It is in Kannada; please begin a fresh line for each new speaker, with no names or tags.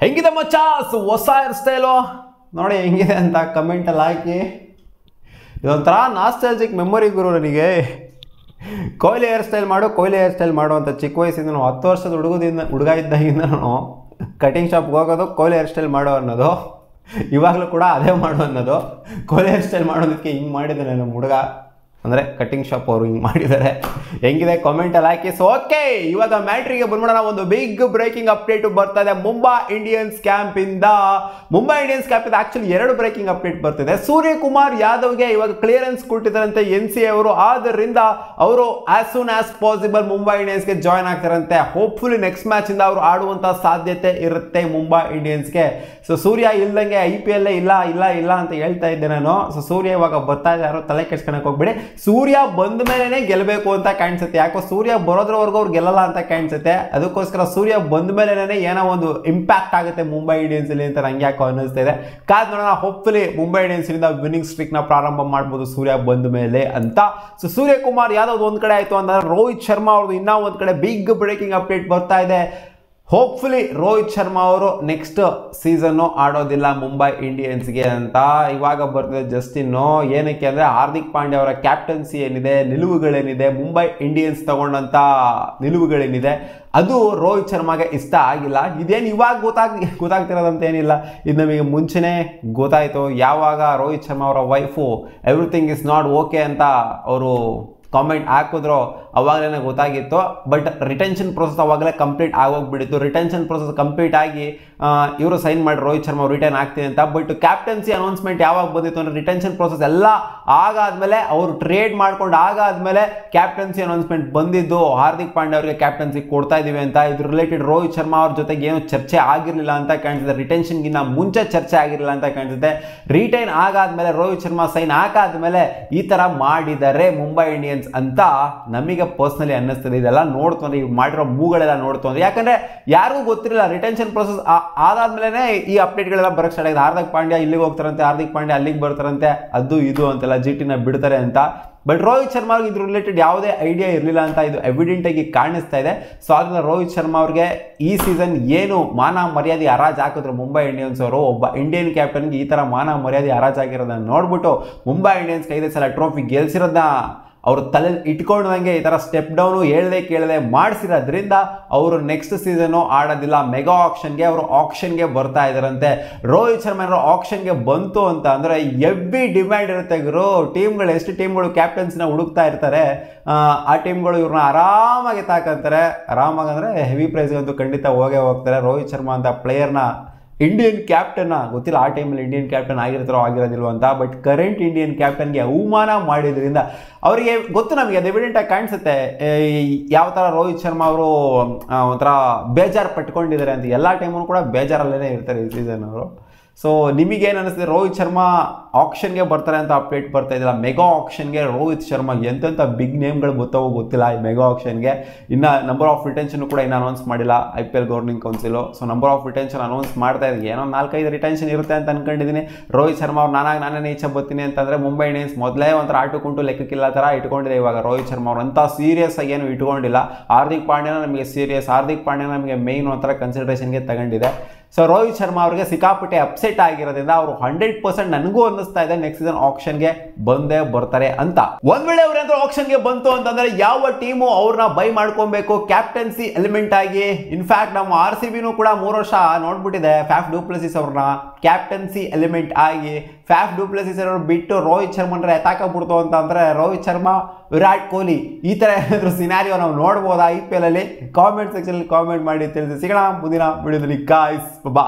ಹೆಂಗಿದೆ ಮಚ್ಚಾಸ್ ಹೊಸ ಹೇರ್ ಸ್ಟೈಲು ನೋಡಿ ಹೆಂಗಿದೆ ಅಂತ ಕಮೆಂಟಲ್ಲಿ ಹಾಕಿ. ಇದೊಂಥರ ನಾಸ್ಟಾಲ್ಜಿಕ್ ಮೆಮೊರಿ ಗುರು ನನಗೆ. ಕೊಹ್ಲಿ ಹೇರ್ ಸ್ಟೈಲ್ ಮಾಡು ಅಂತ ಚಿಕ್ಕ ವಯಸ್ಸಿಂದ ನಾನು 10 ವರ್ಷದ ಹುಡುಗ ಇದ್ದಾಗಿಂದ ನಾನು ಕಟಿಂಗ್ ಶಾಪ್ಗೆ ಹೋಗೋದು ಕೊಹ್ಲಿ ಹೇರ್ ಸ್ಟೈಲ್ ಮಾಡೋ ಅನ್ನೋದು, ಇವಾಗಲೂ ಕೂಡ ಅದೇ ಮಾಡು ಅನ್ನೋದು. ಕೊಹ್ಲಿ ಹೇರ್ ಸ್ಟೈಲ್ ಮಾಡೋದಕ್ಕೆ ಹಿಂಗೆ ಮಾಡಿದ್ದಾನೆ ನಮ್ಮ ಹುಡುಗ, ಅಂದರೆ ಕಟಿಂಗ್ ಶಾಪ್ ಅವರು ಹಿಂಗೆ ಮಾಡಿದ್ದಾರೆ. ಹೆಂಗಿದೆ ಕಾಮೆಂಟಲ್ಲಿ ಹಾಕಿ. ಸೊ ಓಕೆ, ಇವಾಗ ಮ್ಯಾಟ್ರಿಗೆ ಬಂದ್ಬಿಡೋಣ. ಒಂದು ಬಿಗ್ ಬ್ರೇಕಿಂಗ್ ಅಪ್ಡೇಟ್ ಬರ್ತಾ ಇದೆ ಮುಂಬೈ ಇಂಡಿಯನ್ಸ್ ಕ್ಯಾಂಪಿಂದ. ಆಕ್ಚುಲಿ 2 ಬ್ರೇಕಿಂಗ್ ಅಪ್ಡೇಟ್ ಬರ್ತಿದೆ. ಸೂರ್ಯಕುಮಾರ್ ಯಾದವ್ಗೆ ಇವಾಗ ಕ್ಲಿಯರೆನ್ಸ್ ಕೊಟ್ಟಿದ್ದಾರಂತೆ NCA ಅವರು. ಆದ್ದರಿಂದ ಅವರು as soon as possible Mumbai ಇಂಡಿಯನ್ಸ್ಗೆ ಜಾಯ್ನ್ ಆಗ್ತಾರಂತೆ. ಹೋಪ್ಫುಲಿ ನೆಕ್ಸ್ಟ್ ಮ್ಯಾಚ್ ಇಂದ ಅವರು ಆಡುವಂತ ಸಾಧ್ಯತೆ ಇರುತ್ತೆ ಮುಂಬೈ ಇಂಡಿಯನ್ಸ್ಗೆ. ಸೊ ಸೂರ್ಯ ಇಲ್ದಂಗೆ IPL ಇಲ್ಲ ಅಂತ ಹೇಳ್ತಾ ಇದ್ದೆ ನಾನು. ಸೊ ಸೂರ್ಯ ಇವಾಗ ಬರ್ತಾ ಇದ್ದಾರೆ, ತಲೆ ಕೆಡ್ಸ್ಕೊಳಕ್ ಹೋಗ್ಬೇಡಿ. ಸೂರ್ಯ ಬಂದ ಮೇಲೆನೆ ಗೆಲ್ಲಬೇಕು ಅಂತ ಕಾಣಿಸುತ್ತೆ. ಯಾಕೋ ಸೂರ್ಯ ಬರೋದ್ರವರೆಗೂ ಅವ್ರು ಗೆಲ್ಲಲ್ಲ ಅಂತ ಕಾಣಿಸುತ್ತೆ. ಅದಕ್ಕೋಸ್ಕರ ಸೂರ್ಯ ಬಂದ ಮೇಲೆನೆ ಏನೋ ಒಂದು ಇಂಪ್ಯಾಕ್ಟ್ ಆಗುತ್ತೆ ಮುಂಬೈ ಇಂಡಿಯನ್ಸ್ ಅಲ್ಲಿ ಅಂತ ನಂಗೆ ಯಾಕೋ ಅನ್ನಿಸ್ತಾ ಇದೆ. ಕಾದ್ ನೋಡೋಣ. ಹೋಪ್ಫುಲಿ ಮುಂಬೈ ಇಂಡಿಯನ್ಸ್ ಇಂದ ವಿನ್ನಿಂಗ್ ಸ್ಟ್ರೀಕ್ ನ ಪ್ರಾರಂಭ ಮಾಡಬಹುದು ಸೂರ್ಯ ಬಂದ ಮೇಲೆ ಅಂತ. ಸೊ ಸೂರ್ಯಕುಮಾರ್ ಯಾದವ್ ಒಂದ್ ಕಡೆ ಆಯ್ತು ಅಂದ್ರೆ ರೋಹಿತ್ ಶರ್ಮಾ ಅವ್ರದ್ದು ಇನ್ನೂ ಒಂದ್ ಕಡೆ ಬಿಗ್ ಬ್ರೇಕಿಂಗ್ ಅಪ್ಡೇಟ್ ಬರ್ತಾ ಇದೆ. ಹೋಪ್ಫುಲಿ ರೋಹಿತ್ ಶರ್ಮಾ ಅವರು ನೆಕ್ಸ್ಟ್ ಸೀಸನ್ನು ಆಡೋದಿಲ್ಲ ಮುಂಬೈ ಇಂಡಿಯನ್ಸ್ಗೆ ಅಂತ ಇವಾಗ ಬರ್ತಿದೆ ಜಸ್ಟಿನ್ನು. ಏನಕ್ಕೆ ಅಂದರೆ ಹಾರ್ದಿಕ್ ಪಾಂಡ್ಯ ಅವರ ಕ್ಯಾಪ್ಟನ್ಸಿ ಏನಿದೆ, ನಿಲುವುಗಳೇನಿದೆ, ಮುಂಬೈ ಇಂಡಿಯನ್ಸ್ ತಗೊಂಡಂಥ ನಿಲುವುಗಳೇನಿದೆ ಅದು ರೋಹಿತ್ ಶರ್ಮಾಗೆ ಇಷ್ಟ ಆಗಿಲ್ಲ. ಇದೇನು ಇವಾಗ ಗೊತ್ತಾಗ್ತಿರೋದಂತ ಏನಿಲ್ಲ, ಇದು ನಮಗೆ ಮುಂಚೆನೇ ಗೊತ್ತಾಯಿತು. ಯಾವಾಗ ರೋಹಿತ್ ಶರ್ಮಾ ಅವರ wife everything is not okay ಅಂತ ಅವರು ಕಾಮೆಂಟ್ ಹಾಕಿದ್ರು ಅವಾಗಲೇ ಗೊತ್ತಾಗಿತ್ತು. ಬಟ್ ರಿಟೆನ್ಷನ್ ಪ್ರೊಸೆಸ್ ಅವಾಗಲೇ ಕಂಪ್ಲೀಟ್ ಆಗೋಗ್ಬಿಟ್ಟಿತ್ತು. ರಿಟೆನ್ಷನ್ ಪ್ರೊಸೆಸ್ ಕಂಪ್ಲೀಟ್ ಆಗಿ ಇವರು ಸೈನ್ ಮಾಡಿ ರೋಹಿತ್ ಶರ್ಮಾ ರಿಟರ್ನ್ ಆಗ್ತೀನಿ ಅಂತ. ಬಟ್ ಕ್ಯಾಪ್ಟನ್ಸಿ ಅನೌನ್ಸ್ಮೆಂಟ್ ಯಾವಾಗ ಬಂದಿತ್ತು ಅಂದರೆ ರಿಟೆನ್ಷನ್ ಪ್ರೊಸೆಸ್ ಎಲ್ಲ ಆಗಾದ್ಮೇಲೆ ಅವರು ಟ್ರೇಡ್ ಮಾಡ್ಕೊಂಡು ಆಗಾದ್ಮೇಲೆ ಕ್ಯಾಪ್ಟನ್ಸಿ ಅನೌನ್ಸ್ಮೆಂಟ್ ಬಂದಿದ್ದು. ಹಾರ್ದಿಕ್ ಪಾಂಡ್ಯ ಅವರಿಗೆ ಕ್ಯಾಪ್ಟನ್ಸಿ ಕೊಡ್ತಾ ಇದೀವಿ ಅಂತ. ಇದ್ರ ರಿಲೇಟೆಡ್ ರೋಹಿತ್ ಶರ್ಮಾ ಅವ್ರ ಜೊತೆಗೆ ಏನು ಚರ್ಚೆ ಆಗಿರಲಿಲ್ಲ ಅಂತ ಕಾಣಿಸುತ್ತೆ. ರಿಟೆನ್ಷನ್ಗಿನ್ನ ಮುಂಚೆ ಚರ್ಚೆ ಆಗಿರಲಿಲ್ಲ ಅಂತ ಕಾಣಿಸುತ್ತೆ. ರಿಟೈನ್ ಆಗಾದ್ಮೇಲೆ ರೋಹಿತ್ ಶರ್ಮಾ ಸೈನ್ ಹಾಕಾದ್ಮೇಲೆ ಈ ಥರ ಮಾಡಿದ್ದಾರೆ ಮುಂಬೈ ಇಂಡಿಯನ್ಸ್ ಅಂತ ನಮಗೆ ಪರ್ಸನಲಿ ಅನ್ನಿಸ್ತದೆ. ಇದೆಲ್ಲ ನೋಡ್ತಂದ್ರೆ ಇವ್ರು ಮಾಡಿರೋ ಮೂಗಳೆಲ್ಲ ನೋಡ್ತಂದ್ರೆ, ಯಾಕಂದ್ರೆ ಯಾರಿಗೂ ಗೊತ್ತಿರಲಿಲ್ಲ ರಿಟೆನ್ಷನ್ ಪ್ರೊಸೆಸ್ ಆದಾದ್ಮೇಲೆ ಈ ಅಪ್ಡೇಟ್ಗಳೆಲ್ಲ ಬರಕ್ಕೆ ಸ್ಟಾರ್ಟ್ ಆಗಿದೆ. ಹಾರ್ದಿಕ್ ಪಾಂಡ್ಯ ಇಲ್ಲಿಗೆ ಹೋಗ್ತಾರಂತೆ, ಹಾರ್ದಿಕ್ ಪಾಂಡ್ಯ ಅಲ್ಲಿಗೆ ಬರ್ತಾರಂತೆ, ಅದು ಇದು ಅಂತೆಲ್ಲ GT ನ ಬಿಡ್ತಾರೆ ಅಂತ. ಬಟ್ ರೋಹಿತ್ ಶರ್ಮಾ ಅವ್ರಿಗೆ ಇದ್ರ ರಿಲೇಟೆಡ್ ಯಾವುದೇ ಐಡಿಯಾ ಇರಲಿಲ್ಲ ಅಂತ ಇದು ಎವಿಡೆಂಟ್ ಆಗಿ ಕಾಣಿಸ್ತಾ ಇದೆ. ಸೊ ಅದನ್ನ ರೋಹಿತ್ ಶರ್ಮಾ ಅವ್ರಿಗೆ ಈ ಸೀಸನ್ ಏನು ಮಾನ ಮರ್ಯಾದೆ ಹರಾಜ್ ಹಾಕಿದ್ರು ಮುಂಬೈ ಇಂಡಿಯನ್ಸ್ ಅವರು, ಒಬ್ಬ ಇಂಡಿಯನ್ ಕ್ಯಾಪ್ಟನ್ಗೆ ಈ ಥರ ಮಾನ ಮರ್ಯಾದೆ ಹರಾಜ್ ಆಗಿರೋದನ್ನ ನೋಡ್ಬಿಟ್ಟು ಮುಂಬೈ ಇಂಡಿಯನ್ಸ್ 5 ಸಲ ಟ್ರೋಫಿ ಗೆಲ್ಸಿರೋದನ್ನ ಅವರು ತಲೆಯಲ್ಲಿ ಇಟ್ಕೊಂಡಂಗೆ ಈ ಥರ ಸ್ಟೆಪ್ ಡೌನು ಕೇಳದೆ ಮಾಡಿಸಿರೋದ್ರಿಂದ ಅವರು ನೆಕ್ಸ್ಟ್ ಸೀಸನ್ನು ಆಡೋದಿಲ್ಲ. ಮೆಗಾ ಆಕ್ಷನ್ಗೆ ಬರ್ತಾ ಇದ್ದಾರಂತೆ. ರೋಹಿತ್ ಶರ್ಮಾ ಆಕ್ಷನ್ಗೆ ಬಂತು ಅಂತ ಅಂದರೆ ಹೆವಿ ಡಿಮ್ಯಾಂಡ್ ಇರುತ್ತೆ ಗುರು. ಟೀಮ್ಗಳು ಎಷ್ಟು ಟೀಮ್ಗಳು ಕ್ಯಾಪ್ಟನ್ಸಿನ ಹುಡುಕ್ತಾ ಇರ್ತಾರೆ. ಆ ಟೀಮ್ಗಳು ಇವ್ರನ್ನ ಆರಾಮಾಗಿ ತಾಕಂತಾರೆ. ಆರಾಮಾಗಿ ಅಂದರೆ ಹೆವಿ ಪ್ರೈಸ್ಗಂತೂ ಖಂಡಿತ ಹೋಗ್ತಾರೆ. ರೋಹಿತ್ ಶರ್ಮಾ ಅಂತ ಪ್ಲೇಯರ್ನ ಇಂಡಿಯನ್ ಕ್ಯಾಪ್ಟನ್ನ ಗೊತ್ತಿಲ್ಲ ಆ ಟೈಮಲ್ಲಿ ಇಂಡಿಯನ್ ಕ್ಯಾಪ್ಟನ್ ಆಗಿರ್ತಾರೋ ಅಂತ. ಬಟ್ ಕರೆಂಟ್ ಇಂಡಿಯನ್ ಕ್ಯಾಪ್ಟನ್ಗೆ ಅವಮಾನ ಮಾಡಿದ್ರಿಂದ ಅವರಿಗೆ ಗೊತ್ತು, ನಮಗೆ ಅದು ಎವಿಡೆಂಟಾಗಿ ಕಾಣಿಸುತ್ತೆ ಯಾವ ಥರ ರೋಹಿತ್ ಶರ್ಮಾ ಅವರು ಒಂಥರ ಬೇಜಾರು ಪಟ್ಕೊಂಡಿದ್ದಾರೆ ಅಂತ. ಎಲ್ಲ ಟೈಮೂ ಕೂಡ ಬೇಜಾರಲ್ಲೇ ಇರ್ತಾರೆ ಈ ಸೀಸನ್ ಅವರು. ಸೊ ನಿಮಗೇನು ಅನಿಸ್ತದೆ? ರೋಹಿತ್ ಶರ್ಮಾ ಆಕ್ಷನ್ಗೆ ಬರ್ತಾರೆ ಅಂತ ಅಪ್ಡೇಟ್ ಬರ್ತಾ ಇದ್ದಿಲ್ಲ. ಮೆಗಾ ಆಕ್ಷನ್ಗೆ ರೋಹಿತ್ ಶರ್ಮಾ ಎಂತೆಂಥ ಬಿಗ್ ನೇಮ್ಗಳು ಗೊತ್ತಾವೋ ಗೊತ್ತಿಲ್ಲ ಈ ಮೆಗಾ ಆಕ್ಷನ್ಗೆ. ಇನ್ನು ನಂಬರ್ ಆಫ್ ರಿಟೆನ್ಷನ್ ಕೂಡ ಇನ್ನೂ ಅನೌನ್ಸ್ ಮಾಡಿಲ್ಲ IPL governing council. So number of retention announce ಮಾಡ್ತಾ ಇದ್ದೀನಿ. ಏನೋ 4-5 ರಿಟೆನ್ಷನ್ ಇರುತ್ತೆ ಅಂತ ಅನ್ಕೊಂಡಿದ್ದೀನಿ. ರೋಹಿತ್ ಶರ್ಮಾ ಅವ್ರು ನಾನೇ ಈಚೆ ಬರ್ತೀನಿ ಅಂತಂದರೆ ಮುಂಬೈ ಇಂಡಿಯನ್ಸ್ ಮೊದಲೇ ಒಂಥರ ಆಟಕ್ಕುಂಟು ಲೆಕ್ಕಕ್ಕಿಲ್ಲ ಥರ ಇಟ್ಕೊಂಡಿದೆ ಇವಾಗ ರೋಹಿತ್ ಶರ್ಮಾ ಅವ್ರು. ಅಂತ ಸೀರಿಯಸ್ ಆಗಿ ಏನು ಇಟ್ಕೊಂಡಿಲ್ಲ. ಹಾರ್ದಿಕ್ ಪಾಂಡ್ಯನ ನಮಗೆ ಸೀರಿಯಸ್, ಹಾರ್ದಿಕ್ ಪಾಂಡ್ಯನ ನಮಗೆ ಮೇಯ್ನ್ ಒಂಥರ ಕನ್ಸಿಡರೇಷನ್ಗೆ ತಗೊಂಡಿದೆ. ಸೊ ರೋಹಿತ್ ಶರ್ಮಾ ಅವರಿಗೆ ಸಿಕ್ಕಾಪಟ್ಟೆ ಅಪ್ಸೆಟ್ ಆಗಿರೋದ್ರಿಂದ ಅವರು 100% ನನಗೂ ಅನ್ನಿಸ್ತಾ ಇದೆ ನೆಕ್ಸ್ಟ್ ಸೀಸನ್ ಆಕ್ಷನ್ಗೆ ಬಂದೇ ಬರ್ತಾರೆ ಅಂತ. ಒಂದ್ ವೇಳೆ ಅವ್ರೇನಾದ್ರೂ ಆಕ್ಷನ್ಗೆ ಬಂತು ಅಂತಂದ್ರೆ ಯಾವ ಟೀಮು ಅವ್ರನ್ನ ಬೈ ಮಾಡ್ಕೊಬೇಕು ಕ್ಯಾಪ್ಟನ್ಸಿ ಎಲಿಮೆಂಟ್ ಆಗಿ. ಇನ್ಫ್ಯಾಕ್ಟ್ ನಮ್ಮ RCBನೂ ಕೂಡ 3 ವರ್ಷ ನೋಡ್ಬಿಟ್ಟಿದೆ ಫ್ಯಾಫ್ ಡು ಪ್ಲೆಸಿಸ್ ಅವ್ರನ್ನ ಕ್ಯಾಪ್ಟನ್ಸಿ ಎಲಿಮೆಂಟ್ ಆಗಿ. ಫ್ಯಾಫ್ ಡು ಪ್ಲೆಸಿಸ್ ಅವರು ಬಿಟ್ಟು ರೋಹಿತ್ ಶರ್ಮಾ ಎತ್ತಾಕಬಿಡ್ತು ಅಂತ ಅಂದ್ರೆ ರೋಹಿತ್ ಶರ್ಮಾ, ವಿರಾಟ್ ಕೊಹ್ಲಿ ಈ ಥರ ಏನಾದರೂ ಸಿನಾರಿಯೋ ನಾವು ನೋಡ್ಬೋದಾ IPL ಅಲ್ಲಿ? ಕಾಮೆಂಟ್ ಸೆಕ್ಷನ್ ಕಾಮೆಂಟ್ ಮಾಡಿ ತಿಳಿಸಿ. ಸಿಗೋಣ ಮುಂದಿನ ವಿಡಿಯೋದಲ್ಲಿ. ಗಾಯ್ಸ್ ಬಾ.